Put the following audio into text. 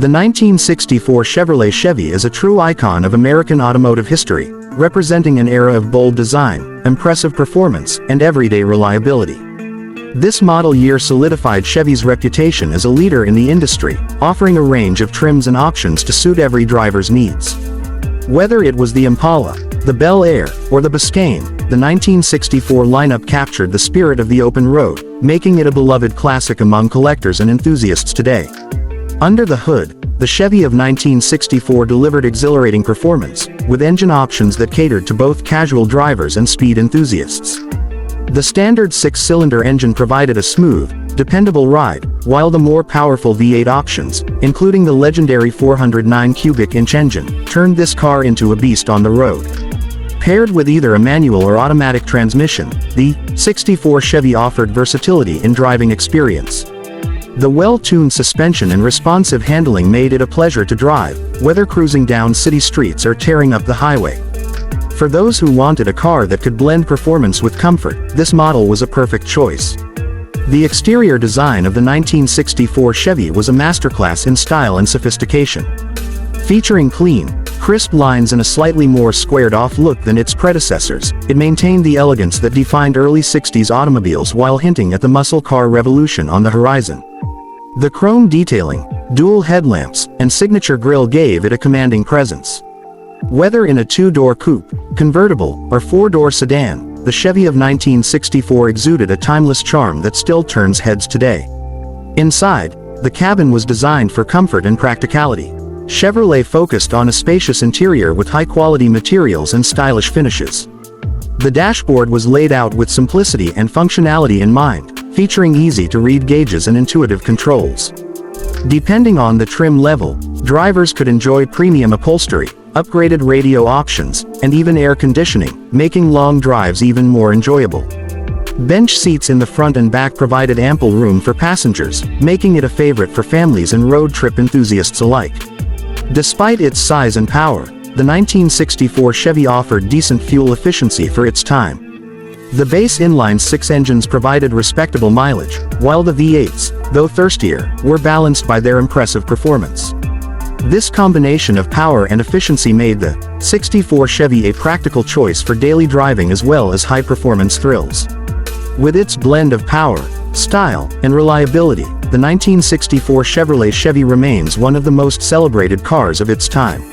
The 1964 Chevrolet Chevy is a true icon of American automotive history, representing an era of bold design, impressive performance, and everyday reliability. This model year solidified Chevy's reputation as a leader in the industry, offering a range of trims and options to suit every driver's needs. Whether it was the Impala, the Bel Air, or the Biscayne, the 1964 lineup captured the spirit of the open road, making it a beloved classic among collectors and enthusiasts today. Under the hood, the Chevy of 1964 delivered exhilarating performance, with engine options that catered to both casual drivers and speed enthusiasts. The standard six-cylinder engine provided a smooth, dependable ride, while the more powerful V8 options, including the legendary 409 cubic inch engine, turned this car into a beast on the road. Paired with either a manual or automatic transmission, the '64 Chevy offered versatility in driving experience. The well-tuned suspension and responsive handling made it a pleasure to drive, whether cruising down city streets or tearing up the highway. For those who wanted a car that could blend performance with comfort, this model was a perfect choice. The exterior design of the 1964 Chevy was a masterclass in style and sophistication. Featuring clean, crisp lines and a slightly more squared-off look than its predecessors, it maintained the elegance that defined early '60s automobiles while hinting at the muscle car revolution on the horizon. The chrome detailing, dual headlamps, and signature grille gave it a commanding presence. Whether in a two-door coupe, convertible, or four-door sedan, the Chevy of 1964 exuded a timeless charm that still turns heads today. Inside, the cabin was designed for comfort and practicality. Chevrolet focused on a spacious interior with high-quality materials and stylish finishes. The dashboard was laid out with simplicity and functionality in mind, featuring easy-to-read gauges and intuitive controls. Depending on the trim level, drivers could enjoy premium upholstery, upgraded radio options, and even air conditioning, making long drives even more enjoyable. Bench seats in the front and back provided ample room for passengers, making it a favorite for families and road trip enthusiasts alike. Despite its size and power, the 1964 Chevy offered decent fuel efficiency for its time. The base inline-six engines provided respectable mileage, while the V8s, though thirstier, were balanced by their impressive performance. This combination of power and efficiency made the '64 Chevy a practical choice for daily driving as well as high-performance thrills. With its blend of power, style, and reliability, the 1964 Chevrolet Chevy remains one of the most celebrated cars of its time.